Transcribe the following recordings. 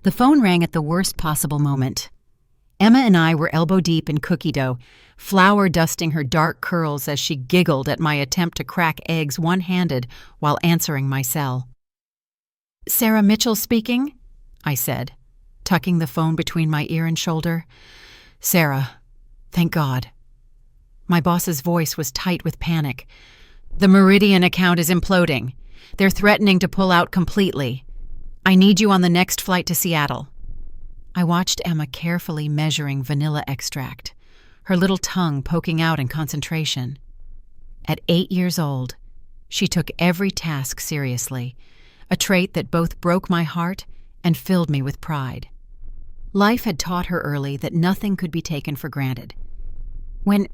The phone rang at the worst possible moment. Emma and I were elbow-deep in cookie dough, flour dusting her dark curls as she giggled at my attempt to crack eggs one-handed while answering my cell. "Sarah Mitchell speaking?" I said, tucking the phone between my ear and shoulder. "Sarah, thank God." My boss's voice was tight with panic. "The Meridian account is imploding. They're threatening to pull out completely. I need you on the next flight to Seattle." I watched Emma carefully measuring vanilla extract, her little tongue poking out in concentration. At 8 years old, she took every task seriously, a trait that both broke my heart and filled me with pride. Life had taught her early that nothing could be taken for granted. "When?"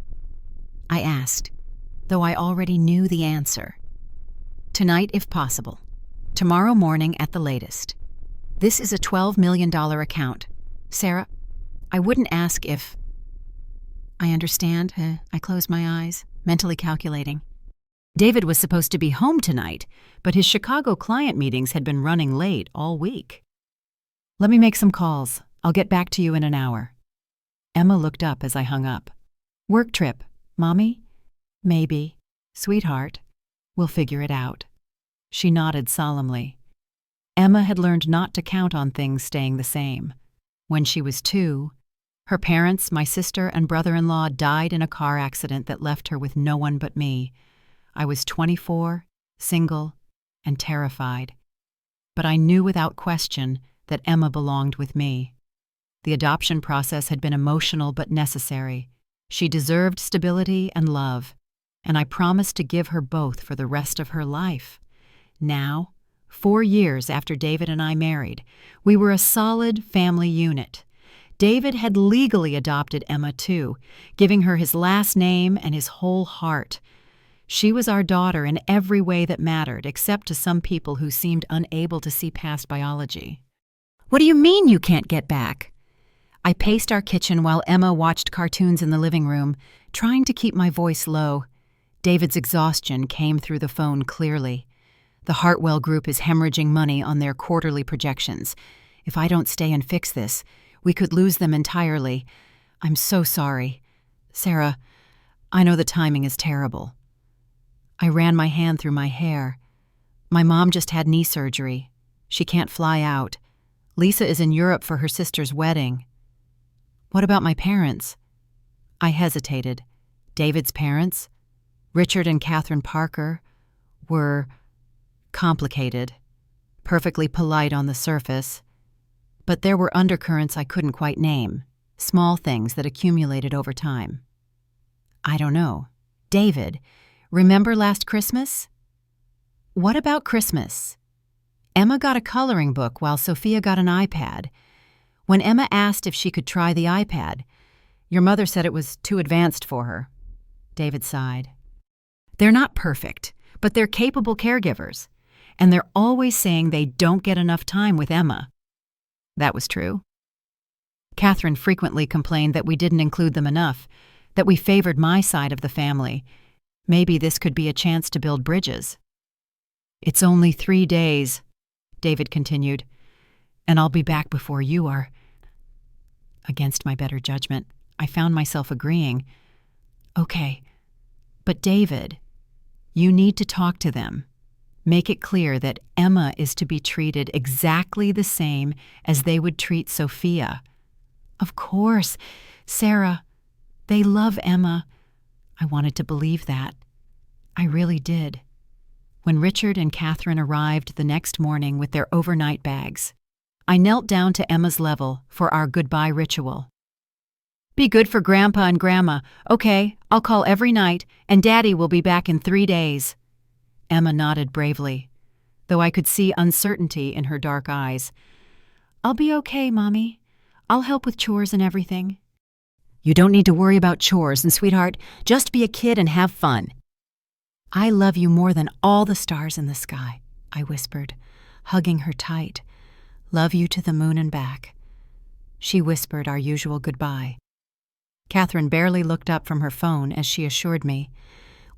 I asked, though I already knew the answer. "Tonight, if possible. Tomorrow morning at the latest. This is a $12 million account. Sarah, I wouldn't ask if—" "I understand." I closed my eyes, mentally calculating. David was supposed to be home tonight, but his Chicago client meetings had been running late all week. "Let me make some calls. I'll get back to you in an hour." Emma looked up as I hung up. "Work trip, Mommy?" "Maybe. Sweetheart, we'll figure it out." She nodded solemnly. Emma had learned not to count on things staying the same. When she was 2, her parents, my sister, and brother-in-law died in a car accident that left her with no one but me. I was 24, single, and terrified. But I knew without question that Emma belonged with me. The adoption process had been emotional but necessary. She deserved stability and love, and I promised to give her both for the rest of her life. Now, 4 years after David and I married, we were a solid family unit. David had legally adopted Emma too, giving her his last name and his whole heart. She was our daughter in every way that mattered, except to some people who seemed unable to see past biology. "What do you mean you can't get back?" I paced our kitchen while Emma watched cartoons in the living room, trying to keep my voice low. David's exhaustion came through the phone clearly. "The Hartwell Group is hemorrhaging money on their quarterly projections. If I don't stay and fix this, we could lose them entirely. I'm so sorry. Sarah, I know the timing is terrible." I ran my hand through my hair. "My mom just had knee surgery. She can't fly out. Lisa is in Europe for her sister's wedding." "What about my parents?" I hesitated. David's parents, Richard and Catherine Parker, were complicated, perfectly polite on the surface, but there were undercurrents I couldn't quite name, small things that accumulated over time. "I don't know. David, remember last Christmas?" "What about Christmas?" "Emma got a coloring book while Sophia got an iPad. When Emma asked if she could try the iPad, your mother said it was too advanced for her." David sighed. "They're not perfect, but they're capable caregivers. And they're always saying they don't get enough time with Emma." That was true. Catherine frequently complained that we didn't include them enough, that we favored my side of the family. Maybe this could be a chance to build bridges. "It's only 3 days," David continued, "and I'll be back before you are." Against my better judgment, I found myself agreeing. "Okay, but David, you need to talk to them. Make it clear that Emma is to be treated exactly the same as they would treat Sophia." "Of course, Sarah. They love Emma." I wanted to believe that. I really did. When Richard and Catherine arrived the next morning with their overnight bags, I knelt down to Emma's level for our goodbye ritual. "Be good for Grandpa and Grandma. Okay, I'll call every night, and Daddy will be back in 3 days. Emma nodded bravely, though I could see uncertainty in her dark eyes. "I'll be okay, Mommy. I'll help with chores and everything." "You don't need to worry about chores, and sweetheart, just be a kid and have fun." "I love you more than all the stars in the sky," I whispered, hugging her tight. "Love you to the moon and back." She whispered our usual goodbye. Catherine barely looked up from her phone as she assured me,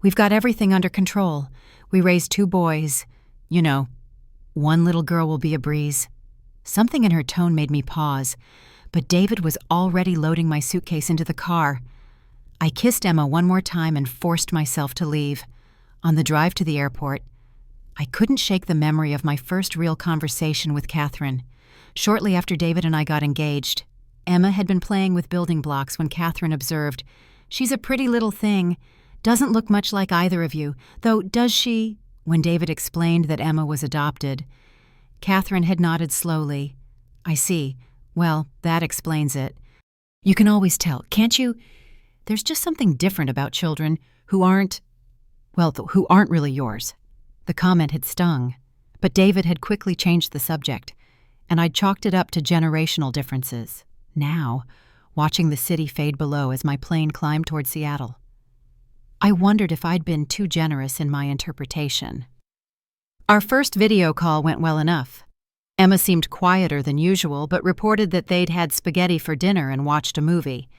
"We've got everything under control. We raised 2 boys. You know, 1 little girl will be a breeze." Something in her tone made me pause, but David was already loading my suitcase into the car. I kissed Emma one more time and forced myself to leave. On the drive to the airport, I couldn't shake the memory of my first real conversation with Catherine. Shortly after David and I got engaged, Emma had been playing with building blocks when Catherine observed, "She's a pretty little thing. Doesn't look much like either of you, though does she?" When David explained that Emma was adopted, Catherine had nodded slowly. "I see. Well, that explains it. You can always tell, can't you? There's just something different about children who aren't really yours." The comment had stung, but David had quickly changed the subject, and I'd chalked it up to generational differences. Now, watching the city fade below as my plane climbed toward Seattle, I wondered if I'd been too generous in my interpretation. Our first video call went well enough. Emma seemed quieter than usual, but reported that they'd had spaghetti for dinner and watched a movie.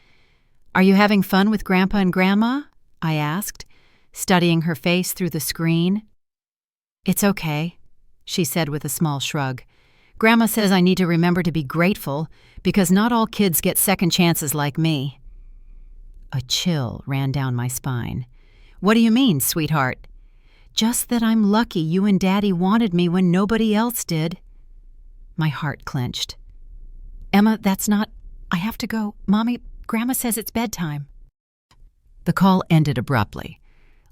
"Are you having fun with Grandpa and Grandma?" I asked, studying her face through the screen. "It's okay," she said with a small shrug. "Grandma says I need to remember to be grateful because not all kids get second chances like me." A chill ran down my spine. "What do you mean, sweetheart?" "Just that I'm lucky you and Daddy wanted me when nobody else did." My heart clenched. "Emma, I have to go. Mommy, Grandma says it's bedtime." The call ended abruptly,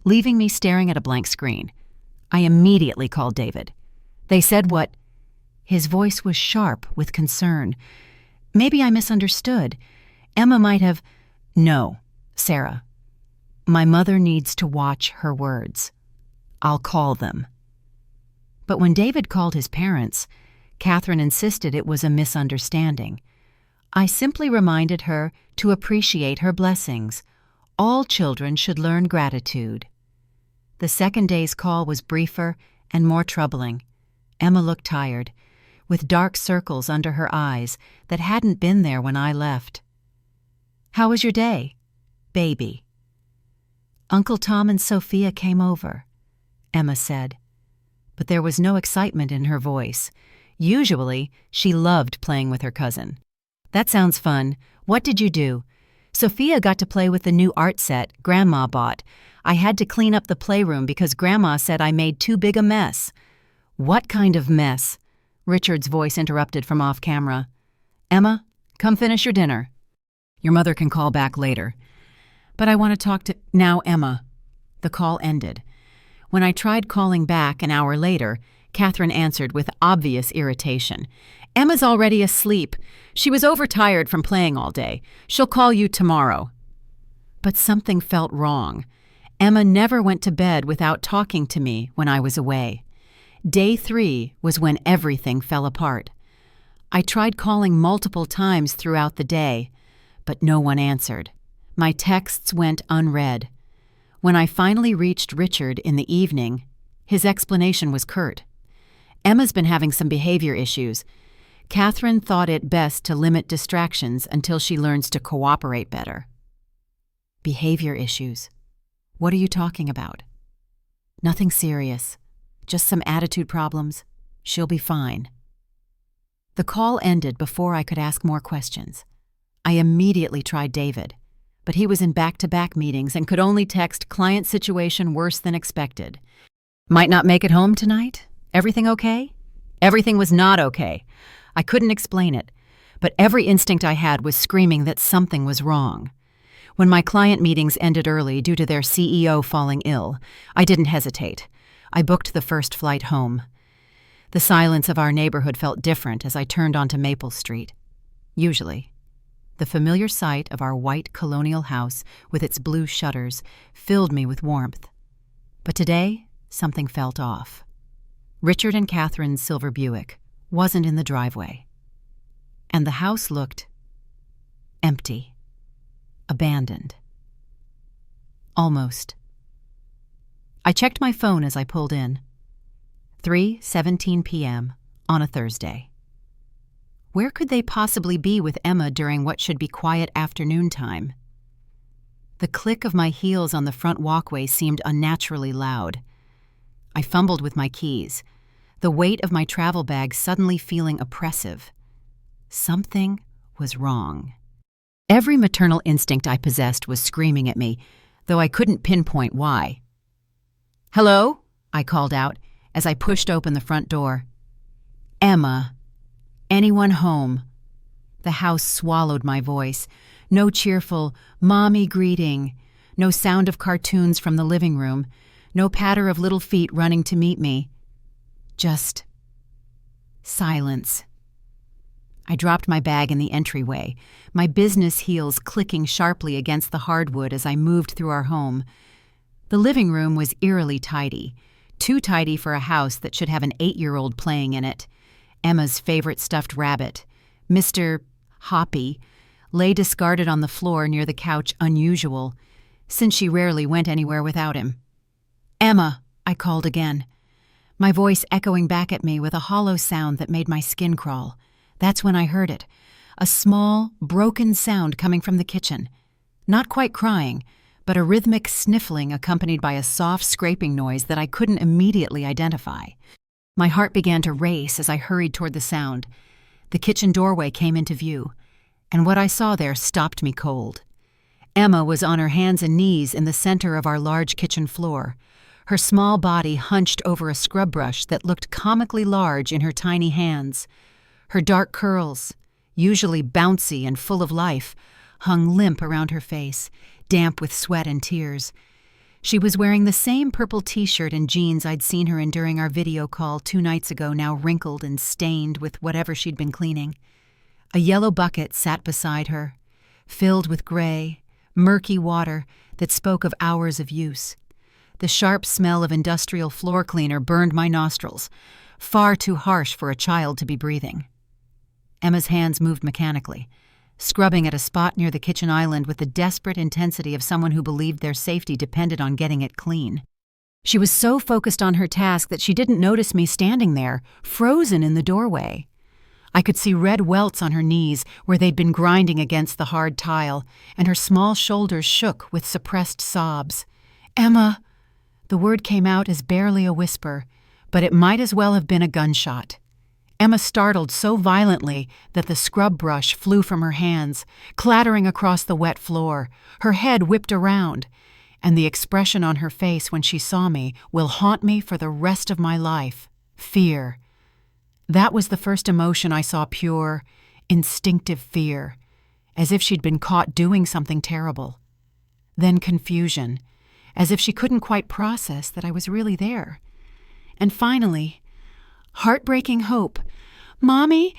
leaving me staring at a blank screen. I immediately called David. "They said what?" His voice was sharp with concern. Maybe I misunderstood. Emma might have... "No, Sarah. My mother needs to watch her words. I'll call them." But when David called his parents, Catherine insisted it was a misunderstanding. I simply reminded her to appreciate her blessings. All children should learn gratitude. The second day's call was briefer and more troubling. Emma looked tired, with dark circles under her eyes that hadn't been there when I left. "How was your day, baby?" "Uncle Tom and Sophia came over," Emma said. But there was no excitement in her voice. Usually, she loved playing with her cousin. "That sounds fun. What did you do?" "Sophia got to play with the new art set Grandma bought. I had to clean up the playroom because Grandma said I made too big a mess." "What kind of mess?" Richard's voice interrupted from off camera. "Emma, come finish your dinner. Your mother can call back later." "But I want to talk to..." "Now, Emma." The call ended. When I tried calling back an hour later, Catherine answered with obvious irritation. "Emma's already asleep. She was overtired from playing all day. She'll call you tomorrow." But something felt wrong. Emma never went to bed without talking to me when I was away. Day 3 was when everything fell apart. I tried calling multiple times throughout the day, but no one answered. My texts went unread. When I finally reached Richard in the evening, his explanation was curt. "Emma's been having some behavior issues. Catherine thought it best to limit distractions until she learns to cooperate better." Behavior issues? What are you talking about? "Nothing serious. Just some attitude problems. She'll be fine." The call ended before I could ask more questions. I immediately tried David, but he was in back-to-back meetings and could only text "client situation worse than expected." "Might not make it home tonight? Everything okay?" Everything was not okay. I couldn't explain it, but every instinct I had was screaming that something was wrong. When my client meetings ended early due to their CEO falling ill, I didn't hesitate. I booked the first flight home. The silence of our neighborhood felt different as I turned onto Maple Street. Usually, the familiar sight of our white colonial house with its blue shutters filled me with warmth. But today, something felt off. Richard and Catherine's silver Buick wasn't in the driveway. And the house looked empty, abandoned. Almost. I checked my phone as I pulled in. 3:17 p.m. on a Thursday. Where could they possibly be with Emma during what should be quiet afternoon time? The click of my heels on the front walkway seemed unnaturally loud. I fumbled with my keys. the weight of my travel bag suddenly feeling oppressive. Something was wrong. Every maternal instinct I possessed was screaming at me, though I couldn't pinpoint why. "Hello?" I called out as I pushed open the front door. "Emma. Anyone home?" The house swallowed my voice. No cheerful, "Mommy" greeting. No sound of cartoons from the living room. No patter of little feet running to meet me. Just silence. I dropped my bag in the entryway, my business heels clicking sharply against the hardwood as I moved through our home. The living room was eerily tidy, too tidy for a house that should have an 8-year-old playing in it. Emma's favorite stuffed rabbit, Mr. Hoppy, lay discarded on the floor near the couch, unusual, since she rarely went anywhere without him. "Emma," I called again, my voice echoing back at me with a hollow sound that made my skin crawl. That's when I heard it, a small, broken sound coming from the kitchen. Not quite crying, but a rhythmic sniffling accompanied by a soft scraping noise that I couldn't immediately identify. My heart began to race as I hurried toward the sound. The kitchen doorway came into view, and what I saw there stopped me cold. Emma was on her hands and knees in the center of our large kitchen floor, her small body hunched over a scrub brush that looked comically large in her tiny hands. Her dark curls, usually bouncy and full of life, hung limp around her face, damp with sweat and tears. She was wearing the same purple t-shirt and jeans I'd seen her in during our video call 2 nights ago, now wrinkled and stained with whatever she'd been cleaning. A yellow bucket sat beside her, filled with gray, murky water that spoke of hours of use. The sharp smell of industrial floor cleaner burned my nostrils, far too harsh for a child to be breathing. Emma's hands moved mechanically, scrubbing at a spot near the kitchen island with the desperate intensity of someone who believed their safety depended on getting it clean. She was so focused on her task that she didn't notice me standing there, frozen in the doorway. I could see red welts on her knees where they'd been grinding against the hard tile, and her small shoulders shook with suppressed sobs. "Emma!" The word came out as barely a whisper, but it might as well have been a gunshot. Emma startled so violently that the scrub brush flew from her hands, clattering across the wet floor. Her head whipped around, and the expression on her face when she saw me will haunt me for the rest of my life. Fear. That was the first emotion I saw, pure, instinctive fear, as if she'd been caught doing something terrible. Then confusion, as if she couldn't quite process that I was really there. And finally, heartbreaking hope. "Mommy?"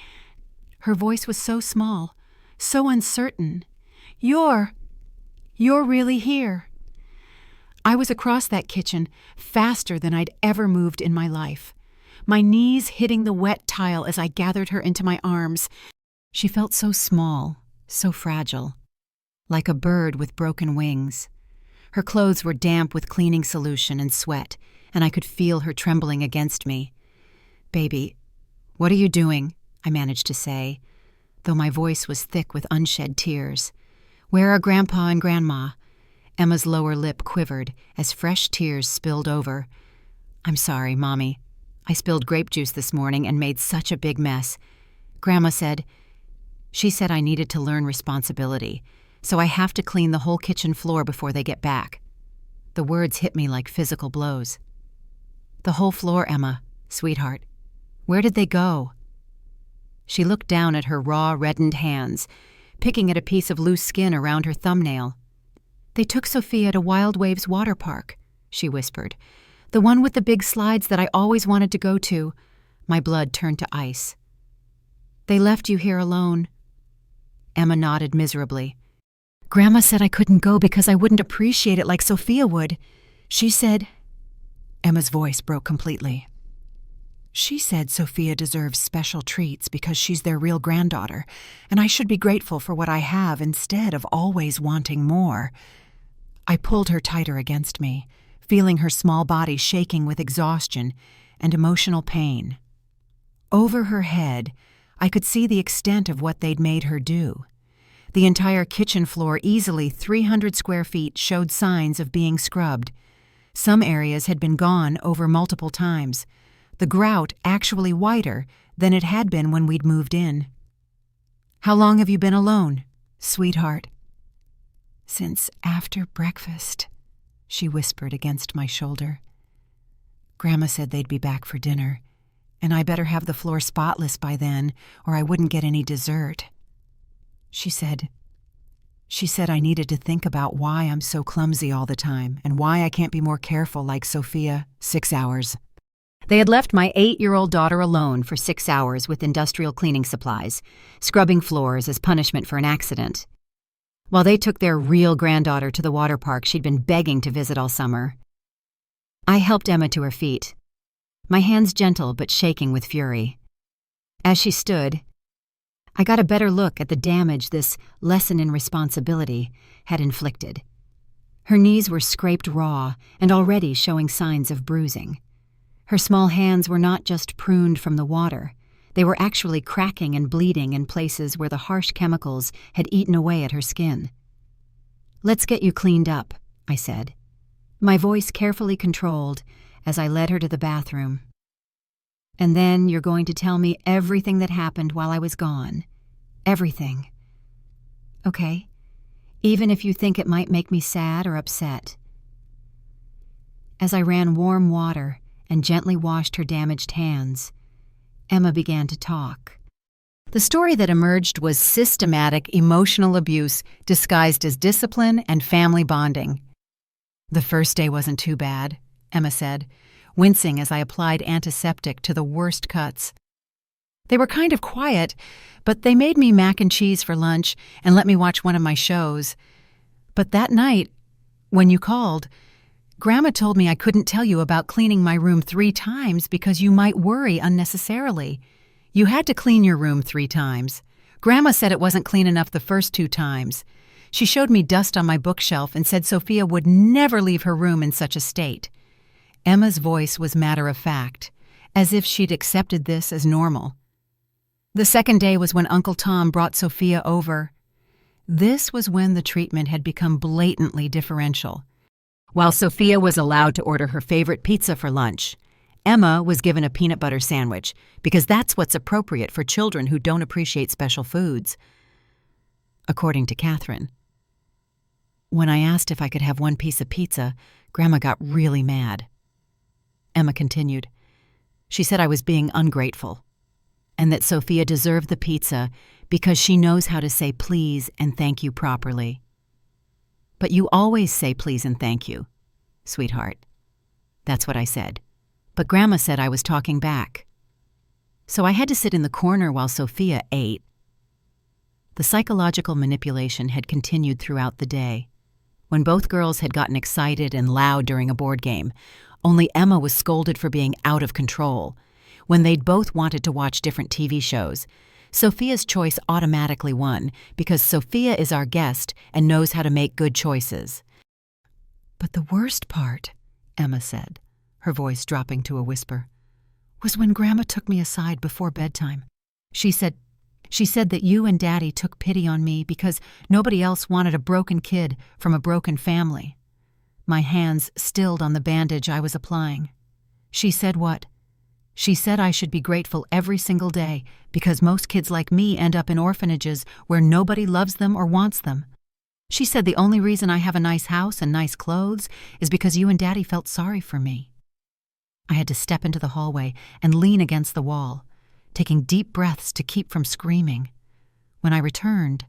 Her voice was so small, so uncertain. You're really here." I was across that kitchen faster than I'd ever moved in my life, my knees hitting the wet tile as I gathered her into my arms. She felt so small, so fragile, like a bird with broken wings. Her clothes were damp with cleaning solution and sweat, and I could feel her trembling against me. "Baby, what are you doing?" I managed to say, though my voice was thick with unshed tears. "Where are Grandpa and Grandma?" Emma's lower lip quivered as fresh tears spilled over. "I'm sorry, Mommy. I spilled grape juice this morning and made such a big mess. Grandma said I needed to learn responsibility, so I have to clean the whole kitchen floor before they get back." The words hit me like physical blows. "The whole floor, Emma, sweetheart. Where did they go?" She looked down at her raw, reddened hands, picking at a piece of loose skin around her thumbnail. "They took Sophia to Wild Waves Water Park," she whispered. "The one with the big slides that I always wanted to go to." My blood turned to ice. "They left you here alone." Emma nodded miserably. "Grandma said I couldn't go because I wouldn't appreciate it like Sophia would. She said—" Emma's voice broke completely. "She said Sophia deserves special treats because she's their real granddaughter, and I should be grateful for what I have instead of always wanting more." I pulled her tighter against me, feeling her small body shaking with exhaustion and emotional pain. Over her head, I could see the extent of what they'd made her do. The entire kitchen floor, easily 300 square feet, showed signs of being scrubbed. Some areas had been gone over multiple times, the grout actually whiter than it had been when we'd moved in. "How long have you been alone, sweetheart?" "Since after breakfast," she whispered against my shoulder. "Grandma said they'd be back for dinner, and I better have the floor spotless by then, or I wouldn't get any dessert. She said I needed to think about why I'm so clumsy all the time and why I can't be more careful like Sophia. 6 hours. They had left my 8-year-old daughter alone for 6 hours with industrial cleaning supplies, scrubbing floors as punishment for an accident. While they took their real granddaughter to the water park she'd been begging to visit all summer, I helped Emma to her feet, my hands gentle but shaking with fury. As she stood, I got a better look at the damage this lesson in responsibility had inflicted. Her knees were scraped raw and already showing signs of bruising. Her small hands were not just pruned from the water. They were actually cracking and bleeding in places where the harsh chemicals had eaten away at her skin. "Let's get you cleaned up," I said, my voice carefully controlled as I led her to the bathroom. "And then you're going to tell me everything that happened while I was gone. Everything. Okay? Even if you think it might make me sad or upset." As I ran warm water and gently washed her damaged hands, Emma began to talk. The story that emerged was systematic emotional abuse disguised as discipline and family bonding. "The first day wasn't too bad," Emma said, wincing as I applied antiseptic to the worst cuts. "They were kind of quiet, but they made me mac and cheese for lunch and let me watch one of my shows. But that night, when you called, Grandma told me I couldn't tell you about cleaning my room 3 times because you might worry unnecessarily. You had to clean your room 3 times. Grandma said it wasn't clean enough the first 2 times. She showed me dust on my bookshelf and said Sophia would never leave her room in such a state." Emma's voice was matter-of-fact, as if she'd accepted this as normal. "The second day was when Uncle Tom brought Sophia over. This was when the treatment had become blatantly differential. While Sophia was allowed to order her favorite pizza for lunch, Emma was given a peanut butter sandwich because that's what's appropriate for children who don't appreciate special foods, according to Catherine. When I asked if I could have 1 piece of pizza, Grandma got really mad." Emma continued. "She said I was being ungrateful, and that Sophia deserved the pizza because she knows how to say please and thank you properly. But you always say please and thank you, sweetheart." That's what I said. But Grandma said I was talking back. So I had to sit in the corner while Sophia ate. The psychological manipulation had continued throughout the day. When both girls had gotten excited and loud during a board game, only Emma was scolded for being out of control. When they'd both wanted to watch different TV shows, Sophia's choice automatically won because Sophia is our guest and knows how to make good choices. "But the worst part," Emma said, her voice dropping to a whisper, "was when Grandma took me aside before bedtime. She said that you and Daddy took pity on me because nobody else wanted a broken kid from a broken family." My hands stilled on the bandage I was applying. "She said what?" "She said I should be grateful every single day because most kids like me end up in orphanages where nobody loves them or wants them. She said the only reason I have a nice house and nice clothes is because you and Daddy felt sorry for me." I had to step into the hallway and lean against the wall, taking deep breaths to keep from screaming. When I returned,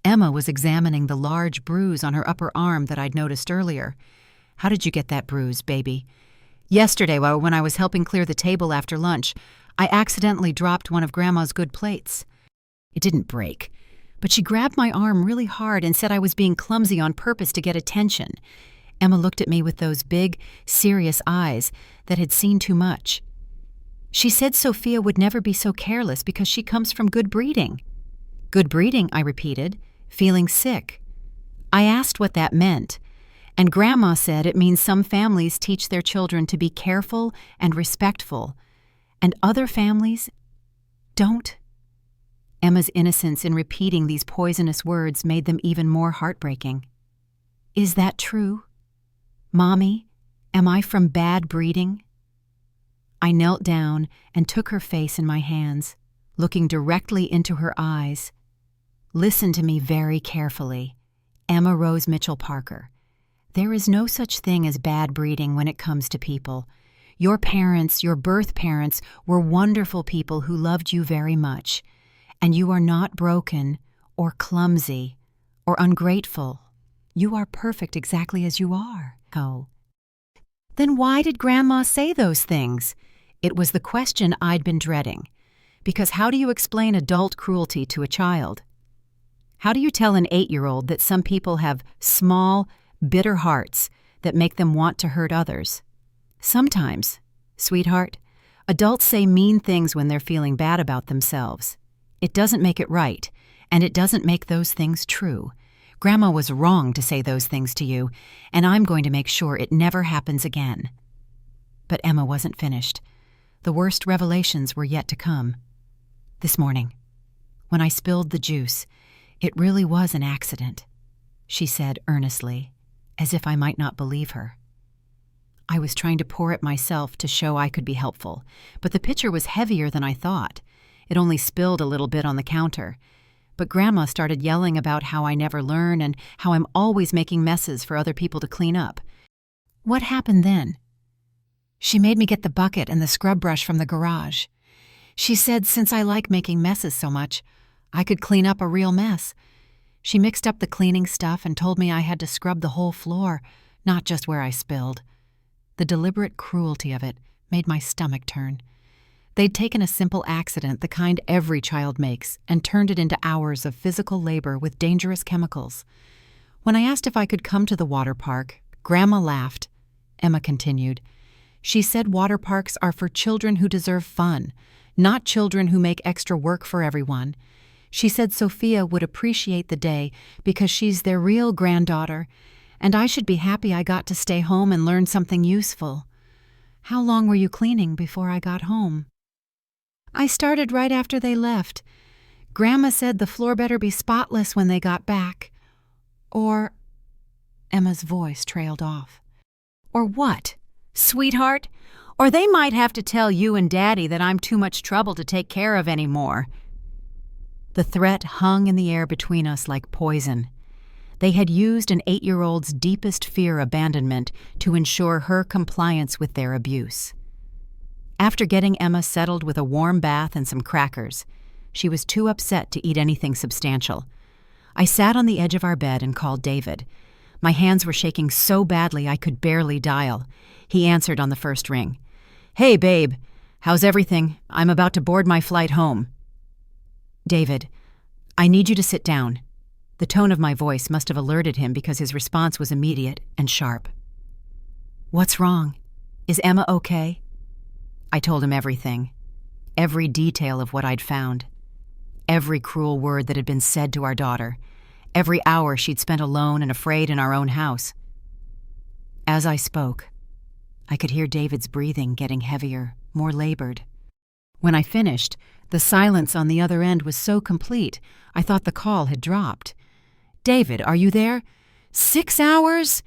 Emma was examining the large bruise on her upper arm that I'd noticed earlier. "How did you get that bruise, baby?" "Yesterday, when I was helping clear the table after lunch, I accidentally dropped one of Grandma's good plates. It didn't break, but she grabbed my arm really hard and said I was being clumsy on purpose to get attention." Emma looked at me with those big, serious eyes that had seen too much. "She said Sophia would never be so careless because she comes from good breeding." "Good breeding," I repeated, feeling sick. I asked what that meant, and Grandma said it means some families teach their children to be careful and respectful, and other families don't. Emma's innocence in repeating these poisonous words made them even more heartbreaking. "Is that true? Mommy, am I from bad breeding?" I knelt down and took her face in my hands, looking directly into her eyes. Listen to me very carefully. Emma Rose Mitchell Parker. There is no such thing as bad breeding when it comes to people. Your parents, your birth parents, were wonderful people who loved you very much. And you are not broken or clumsy or ungrateful. You are perfect exactly as you are. Oh. Then why did Grandma say those things? It was the question I'd been dreading. Because how do you explain adult cruelty to a child? How do you tell an 8-year-old that some people have small, bitter hearts that make them want to hurt others? Sometimes, sweetheart, adults say mean things when they're feeling bad about themselves. It doesn't make it right, and it doesn't make those things true. Grandma was wrong to say those things to you, and I'm going to make sure it never happens again. But Emma wasn't finished. The worst revelations were yet to come. This morning, when I spilled the juice, it really was an accident, she said earnestly, as if I might not believe her. I was trying to pour it myself to show I could be helpful, but the pitcher was heavier than I thought. It only spilled a little bit on the counter. But Grandma started yelling about how I never learn and how I'm always making messes for other people to clean up. What happened then? She made me get the bucket and the scrub brush from the garage. She said since I like making messes so much, I could clean up a real mess. She mixed up the cleaning stuff and told me I had to scrub the whole floor, not just where I spilled. The deliberate cruelty of it made my stomach turn. They'd taken a simple accident, the kind every child makes, and turned it into hours of physical labor with dangerous chemicals. When I asked if I could come to the water park, Grandma laughed. Emma continued. She said water parks are for children who deserve fun, not children who make extra work for everyone. She said Sophia would appreciate the day because she's their real granddaughter, and I should be happy I got to stay home and learn something useful. How long were you cleaning before I got home? I started right after they left. Grandma said the floor better be spotless when they got back. Or... Emma's voice trailed off. Or what, sweetheart? Or they might have to tell you and Daddy that I'm too much trouble to take care of anymore. The threat hung in the air between us like poison. They had used an 8-year-old's deepest fear abandonment to ensure her compliance with their abuse. After getting Emma settled with a warm bath and some crackers, she was too upset to eat anything substantial. I sat on the edge of our bed and called David. My hands were shaking so badly I could barely dial. He answered on the first ring. "Hey, babe. How's everything? I'm about to board my flight home." "David, I need you to sit down." The tone of my voice must have alerted him because his response was immediate and sharp. "What's wrong? Is Emma okay?" I told him everything, every detail of what I'd found, every cruel word that had been said to our daughter, every hour she'd spent alone and afraid in our own house. As I spoke, I could hear David's breathing getting heavier, more labored. When I finished, the silence on the other end was so complete, I thought the call had dropped. "David, are you there? 6 hours?"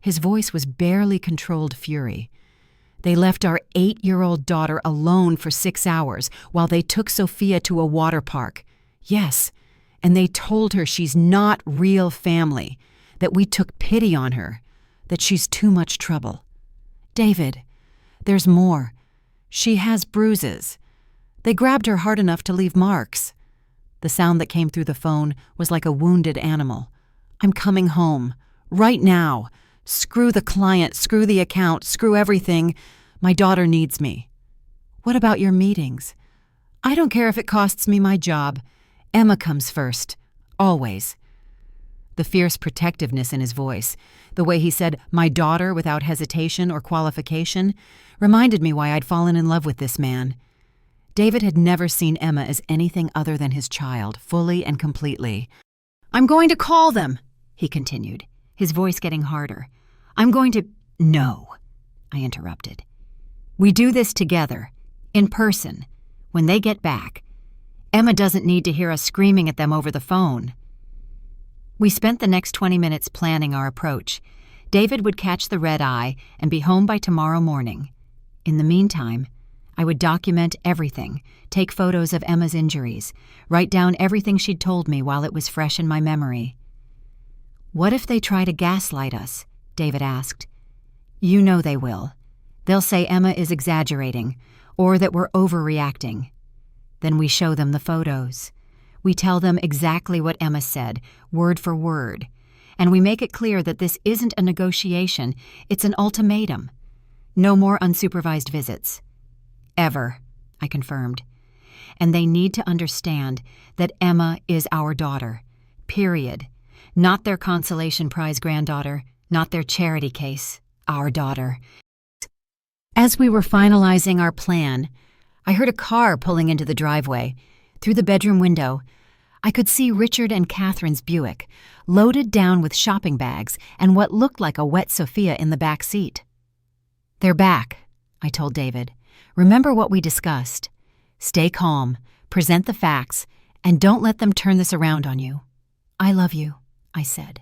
His voice was barely controlled fury. They left our 8-year-old daughter alone for 6 hours while they took Sophia to a water park. Yes, and they told her she's not real family, that we took pity on her, that she's too much trouble. "David, there's more. She has bruises. They grabbed her hard enough to leave marks." The sound that came through the phone was like a wounded animal. "I'm coming home. Right now. Screw the client, screw the account, screw everything. My daughter needs me." "What about your meetings?" "I don't care if it costs me my job. Emma comes first. Always." The fierce protectiveness in his voice, the way he said "my daughter" without hesitation or qualification, reminded me why I'd fallen in love with this man. David had never seen Emma as anything other than his child, fully and completely. "I'm going to call them," he continued, his voice getting harder. "I'm going to—" "No," I interrupted. "We do this together, in person, when they get back. Emma doesn't need to hear us screaming at them over the phone." We spent the next 20 minutes planning our approach. David would catch the red eye and be home by tomorrow morning. In the meantime, I would document everything, take photos of Emma's injuries, write down everything she'd told me while it was fresh in my memory. "What if they try to gaslight us?" David asked. "You know they will. They'll say Emma is exaggerating, or that we're overreacting. Then we show them the photos. We tell them exactly what Emma said, word for word. And we make it clear that this isn't a negotiation, it's an ultimatum. No more unsupervised visits. Ever," I confirmed. "And they need to understand that Emma is our daughter. Period. Not their consolation prize granddaughter, not their charity case. Our daughter." As we were finalizing our plan, I heard a car pulling into the driveway. Through the bedroom window, I could see Richard and Catherine's Buick, loaded down with shopping bags and what looked like a wet Sophia in the back seat. "They're back," I told David. "Remember what we discussed. Stay calm, present the facts, and don't let them turn this around on you." "I love you," I said.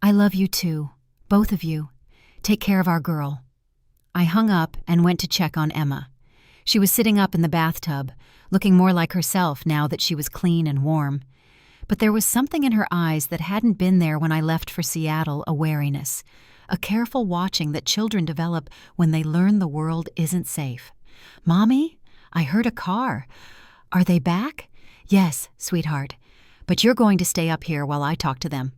"I love you too, both of you. Take care of our girl." I hung up and went to check on Emma. She was sitting up in the bathtub, looking more like herself now that she was clean and warm. But there was something in her eyes that hadn't been there when I left for Seattle, a wariness, a careful watching that children develop when they learn the world isn't safe. "Mommy, I heard a car. Are they back?" "Yes, sweetheart. But you're going to stay up here while I talk to them."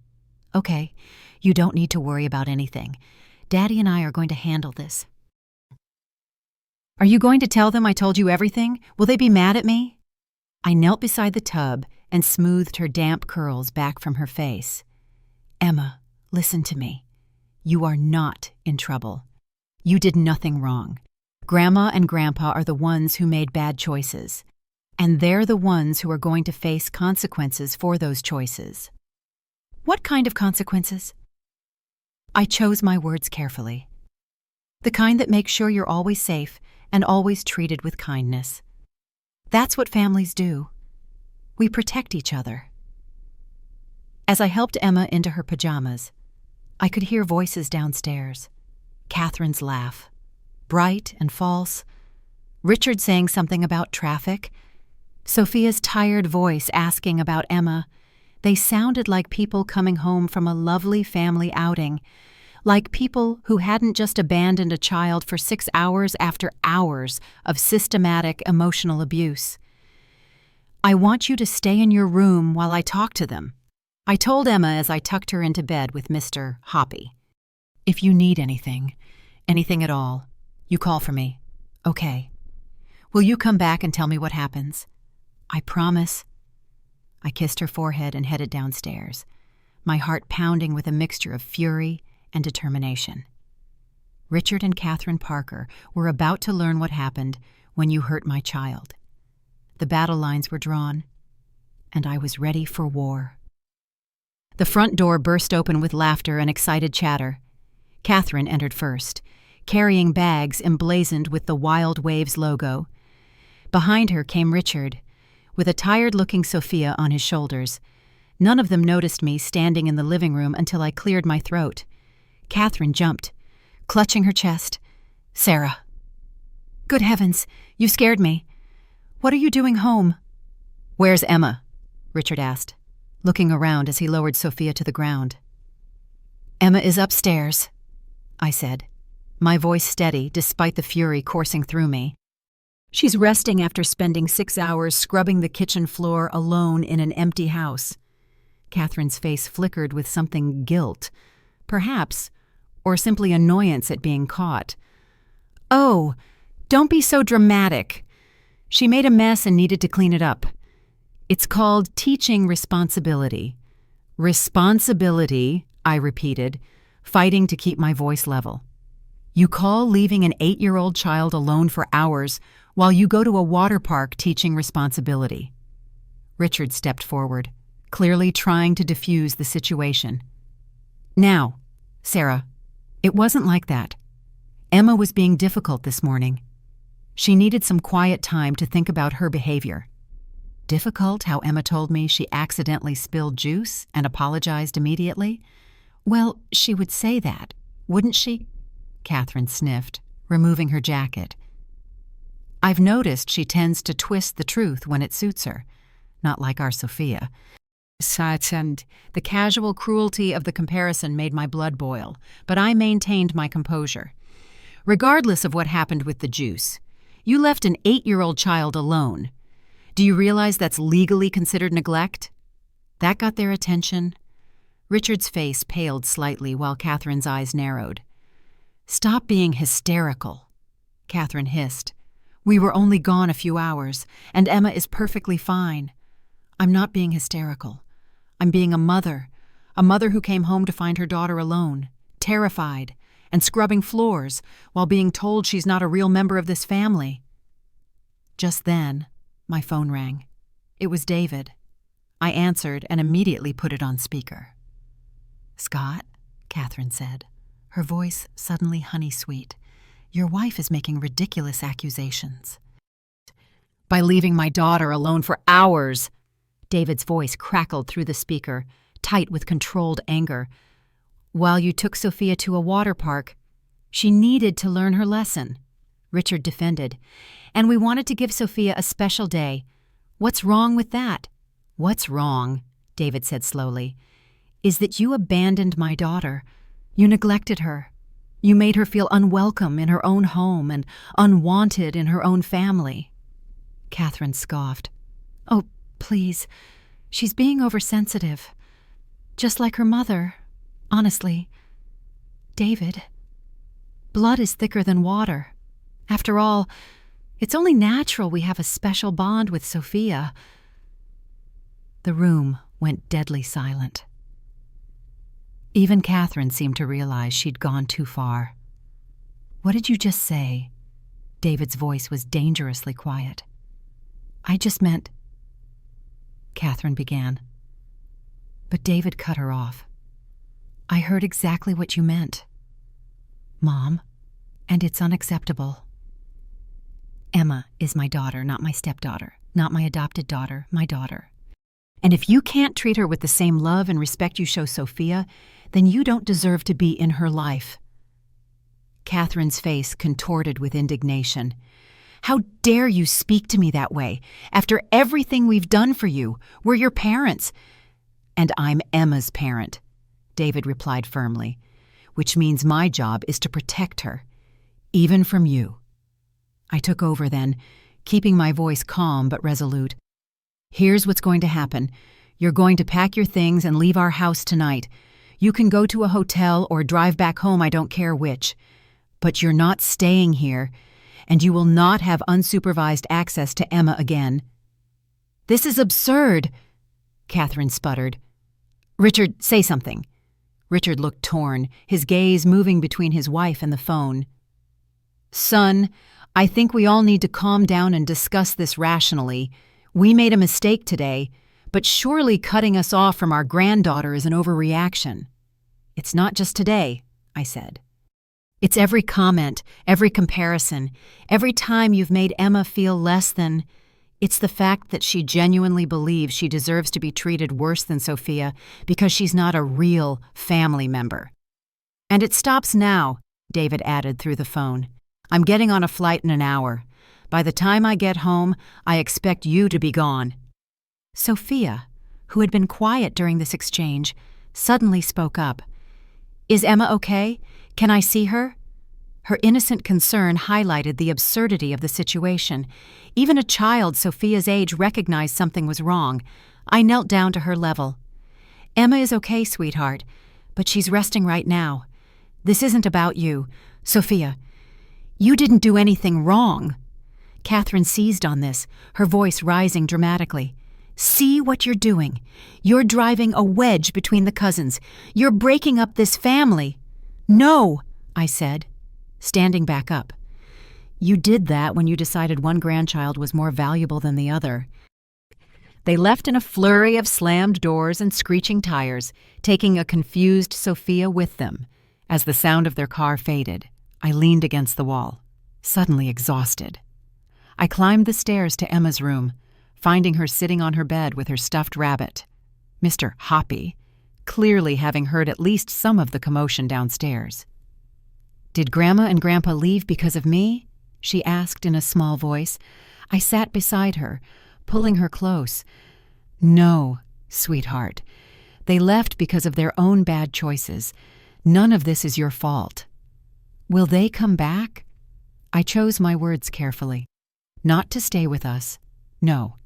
"Okay, you don't need to worry about anything. Daddy and I are going to handle this." "Are you going to tell them I told you everything? Will they be mad at me?" I knelt beside the tub and smoothed her damp curls back from her face. "Emma, listen to me. You are not in trouble. You did nothing wrong. Grandma and Grandpa are the ones who made bad choices, and they're the ones who are going to face consequences for those choices." "What kind of consequences?" I chose my words carefully. "The kind that make sure you're always safe and always treated with kindness. That's what families do. We protect each other." As I helped Emma into her pajamas, I could hear voices downstairs. Catherine's laugh, bright and false. Richard saying something about traffic. Sophia's tired voice asking about Emma. They sounded like people coming home from a lovely family outing, like people who hadn't just abandoned a child for 6 hours after hours of systematic emotional abuse. "I want you to stay in your room while I talk to them," I told Emma as I tucked her into bed with Mr. Hoppy. "If you need anything at all, you call for me. Okay. Will you come back and tell me what happens?" "I promise." I kissed her forehead and headed downstairs, my heart pounding with a mixture of fury and determination. Richard and Catherine Parker were about to learn what happened when you hurt my child. The battle lines were drawn, and I was ready for war. The front door burst open with laughter and excited chatter. Catherine entered first, carrying bags emblazoned with the Wild Waves logo. Behind her came Richard, with a tired-looking Sophia on his shoulders. None of them noticed me standing in the living room until I cleared my throat. Catherine jumped, clutching her chest. "Sarah." "Good heavens, you scared me. What are you doing home?" "Where's Emma?" Richard asked, looking around as he lowered Sophia to the ground. "Emma is upstairs," I said, my voice steady despite the fury coursing through me. "She's resting after spending 6 hours scrubbing the kitchen floor alone in an empty house." Catherine's face flickered with something guilt, perhaps, or simply annoyance at being caught. "Oh, don't be so dramatic. She made a mess and needed to clean it up. It's called teaching responsibility." "Responsibility," I repeated, fighting to keep my voice level. "You call leaving an 8-year-old child alone for hours while you go to a water park teaching responsibility." Richard stepped forward, clearly trying to defuse the situation. "Now, Sarah, it wasn't like that. Emma was being difficult this morning. She needed some quiet time to think about her behavior. Difficult how Emma told me she accidentally spilled juice and apologized immediately? Well, she would say that, wouldn't she?" Catherine sniffed, removing her jacket. I've noticed she tends to twist the truth when it suits her, not like our Sophia. And the casual cruelty of the comparison made my blood boil, but I maintained my composure. Regardless of what happened with the juice, you left an 8-year-old child alone. Do you realize that's legally considered neglect? That got their attention. Richard's face paled slightly while Catherine's eyes narrowed. "Stop being hysterical," Catherine hissed. "We were only gone a few hours, and Emma is perfectly fine. I'm not being hysterical. I'm being a mother who came home to find her daughter alone, terrified, and scrubbing floors while being told she's not a real member of this family." Just then, my phone rang. It was David. I answered and immediately put it on speaker. "Scott," Catherine said, her voice suddenly honey-sweet, "your wife is making ridiculous accusations." "By leaving my daughter alone for hours," David's voice crackled through the speaker, tight with controlled anger. "While you took Sophia to a water park, she needed to learn her lesson," Richard defended. "And we wanted to give Sophia a special day. What's wrong with that?" "What's wrong," David said slowly, "is that you abandoned my daughter. You neglected her. You made her feel unwelcome in her own home and unwanted in her own family." Catherine scoffed. "Oh, please. She's being oversensitive. Just like her mother. Honestly. David, blood is thicker than water. After all, it's only natural we have a special bond with Sophia." The room went deadly silent. Even Catherine seemed to realize she'd gone too far. "What did you just say?" David's voice was dangerously quiet. "I just meant—" Catherine began. But David cut her off. "I heard exactly what you meant, Mom, and it's unacceptable. Emma is my daughter, not my stepdaughter, not my adopted daughter, my daughter. And if you can't treat her with the same love and respect you show Sophia, then you don't deserve to be in her life." Catherine's face contorted with indignation. "How dare you speak to me that way? After everything we've done for you, we're your parents." "And I'm Emma's parent," David replied firmly, "which means my job is to protect her, even from you." I took over then, keeping my voice calm but resolute. "Here's what's going to happen. You're going to pack your things and leave our house tonight. You can go to a hotel or drive back home, I don't care which. But you're not staying here, and you will not have unsupervised access to Emma again." "This is absurd," Catherine sputtered. "Richard, say something." Richard looked torn, his gaze moving between his wife and the phone. "Son, I think we all need to calm down and discuss this rationally. We made a mistake today, but surely cutting us off from our granddaughter is an overreaction." "It's not just today," I said. "It's every comment, every comparison, every time you've made Emma feel less than. It's the fact that she genuinely believes she deserves to be treated worse than Sophia because she's not a real family member." "And it stops now," David added through the phone. "I'm getting on a flight in an hour. By the time I get home, I expect you to be gone." Sophia, who had been quiet during this exchange, suddenly spoke up. "Is Emma okay? Can I see her?" Her innocent concern highlighted the absurdity of the situation. Even a child Sophia's age recognized something was wrong. I knelt down to her level. "Emma is okay, sweetheart, but she's resting right now. This isn't about you. Sophia, you didn't do anything wrong." Catherine seized on this, her voice rising dramatically. "See what you're doing. You're driving a wedge between the cousins. You're breaking up this family." "No," I said, standing back up. "You did that when you decided one grandchild was more valuable than the other." They left in a flurry of slammed doors and screeching tires, taking a confused Sophia with them. As the sound of their car faded, I leaned against the wall, suddenly exhausted. I climbed the stairs to Emma's room, finding her sitting on her bed with her stuffed rabbit, Mr. Hoppy, clearly having heard at least some of the commotion downstairs. "Did Grandma and Grandpa leave because of me?" she asked in a small voice. I sat beside her, pulling her close. No, sweetheart. They left because of their own bad choices. None of this is your fault. Will they come back? I chose my words carefully. Not to stay with us. No.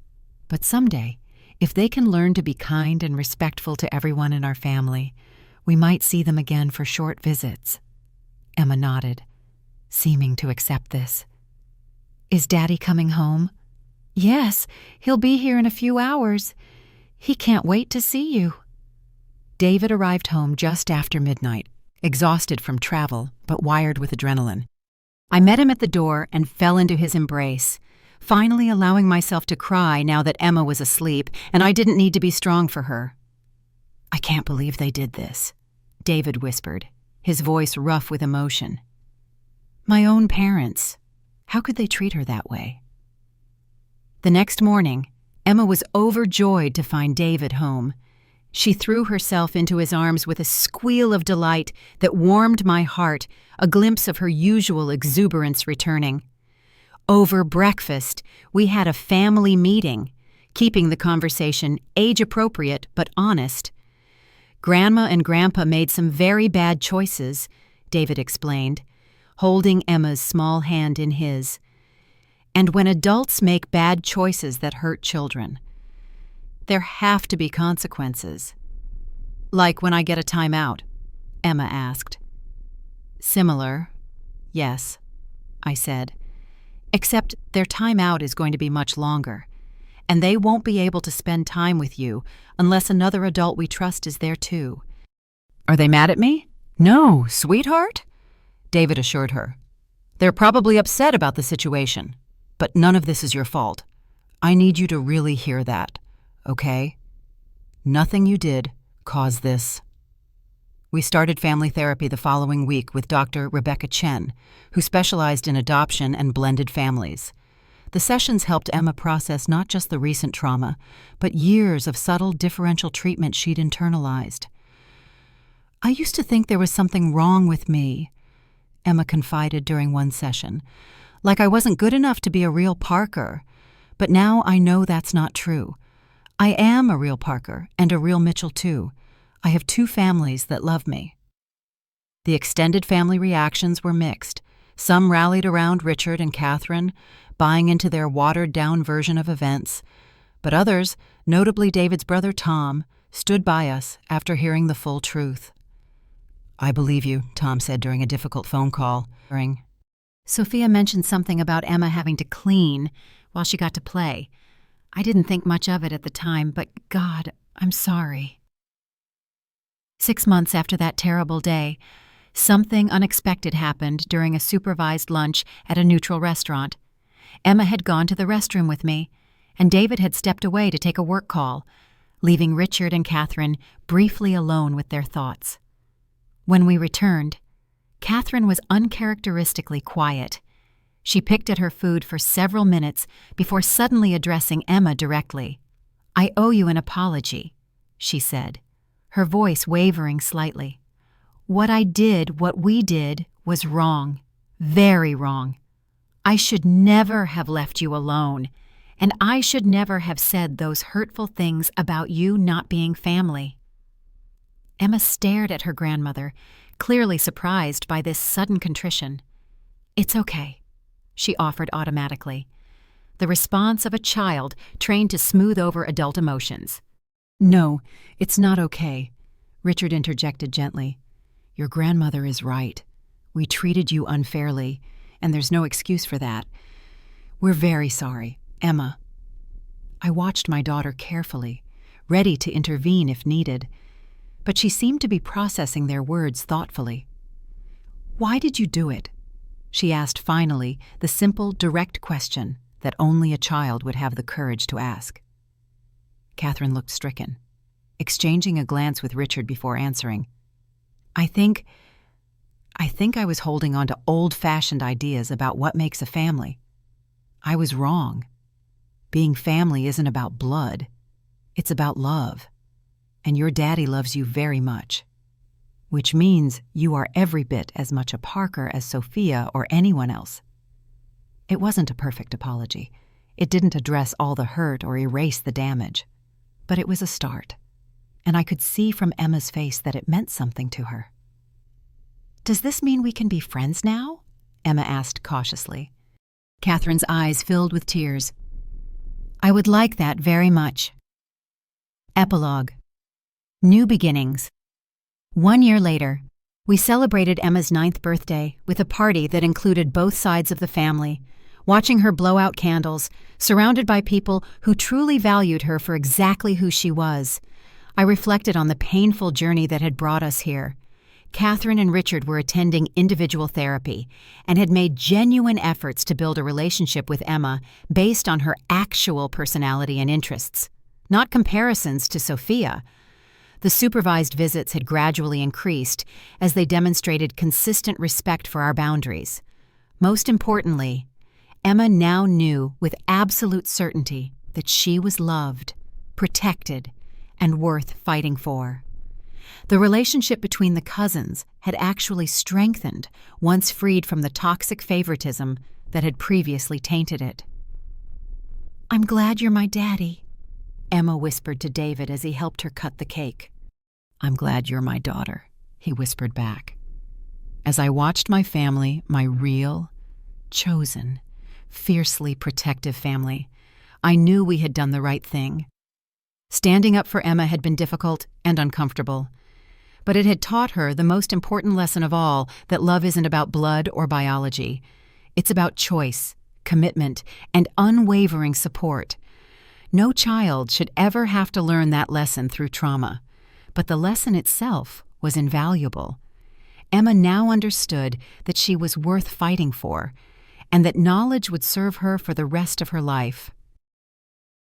But someday, if they can learn to be kind and respectful to everyone in our family, we might see them again for short visits. Emma nodded, seeming to accept this. Is Daddy coming home? Yes, he'll be here in a few hours. He can't wait to see you. David arrived home just after midnight, exhausted from travel, but wired with adrenaline. I met him at the door and fell into his embrace, finally allowing myself to cry now that Emma was asleep and I didn't need to be strong for her. I can't believe they did this, David whispered, his voice rough with emotion. My own parents. How could they treat her that way? The next morning, Emma was overjoyed to find David home. She threw herself into his arms with a squeal of delight that warmed my heart, a glimpse of her usual exuberance returning. Over breakfast, we had a family meeting, keeping the conversation age-appropriate but honest. Grandma and Grandpa made some very bad choices, David explained, holding Emma's small hand in his. And when adults make bad choices that hurt children, there have to be consequences. Like when I get a timeout, Emma asked. Similar, yes, I said. Except their timeout is going to be much longer, and they won't be able to spend time with you unless another adult we trust is there too. Are they mad at me? No, sweetheart, David assured her. They're probably upset about the situation, but none of this is your fault. I need you to really hear that, okay? Nothing you did caused this. We started family therapy the following week with Dr. Rebecca Chen, who specialized in adoption and blended families. The sessions helped Emma process not just the recent trauma, but years of subtle differential treatment she'd internalized. I used to think there was something wrong with me, Emma confided during one session, like I wasn't good enough to be a real Parker. But now I know that's not true. I am a real Parker and a real Mitchell too. I have two families that love me. The extended family reactions were mixed. Some rallied around Richard and Catherine, buying into their watered-down version of events, but others, notably David's brother Tom, stood by us after hearing the full truth. I believe you, Tom said during a difficult phone call. Sophia mentioned something about Emma having to clean while she got to play. I didn't think much of it at the time, but God, I'm sorry. 6 months after that terrible day, something unexpected happened during a supervised lunch at a neutral restaurant. Emma had gone to the restroom with me, and David had stepped away to take a work call, leaving Richard and Catherine briefly alone with their thoughts. When we returned, Catherine was uncharacteristically quiet. She picked at her food for several minutes before suddenly addressing Emma directly. I owe you an apology, she said, her voice wavering slightly. What we did, was wrong. Very wrong. I should never have left you alone, and I should never have said those hurtful things about you not being family. Emma stared at her grandmother, clearly surprised by this sudden contrition. It's okay, she offered automatically, the response of a child trained to smooth over adult emotions. No, it's not okay, Richard interjected gently. Your grandmother is right. We treated you unfairly, and there's no excuse for that. We're very sorry, Emma. I watched my daughter carefully, ready to intervene if needed, but she seemed to be processing their words thoughtfully. Why did you do it? She asked finally, the simple, direct question that only a child would have the courage to ask. Catherine looked stricken, exchanging a glance with Richard before answering. I think I was holding on to old-fashioned ideas about what makes a family. I was wrong. Being family isn't about blood. It's about love. And your daddy loves you very much. Which means you are every bit as much a Parker as Sophia or anyone else. It wasn't a perfect apology. It didn't address all the hurt or erase the damage. But it was a start, and I could see from Emma's face that it meant something to her. "Does this mean we can be friends now?" Emma asked cautiously. Catherine's eyes filled with tears. "I would like that very much." Epilogue. New beginnings. 1 year later, we celebrated Emma's 9th birthday with a party that included both sides of the family, watching her blow out candles, surrounded by people who truly valued her for exactly who she was. I reflected on the painful journey that had brought us here. Catherine and Richard were attending individual therapy and had made genuine efforts to build a relationship with Emma based on her actual personality and interests, not comparisons to Sophia. The supervised visits had gradually increased as they demonstrated consistent respect for our boundaries. Most importantly, Emma now knew with absolute certainty that she was loved, protected, and worth fighting for. The relationship between the cousins had actually strengthened once freed from the toxic favoritism that had previously tainted it. "I'm glad you're my daddy," Emma whispered to David as he helped her cut the cake. "I'm glad you're my daughter," he whispered back. As I watched my family, my real, chosen, fiercely protective family, I knew we had done the right thing. Standing up for Emma had been difficult and uncomfortable, but it had taught her the most important lesson of all, that love isn't about blood or biology. It's about choice, commitment, and unwavering support. No child should ever have to learn that lesson through trauma, but the lesson itself was invaluable. Emma now understood that she was worth fighting for, and that knowledge would serve her for the rest of her life.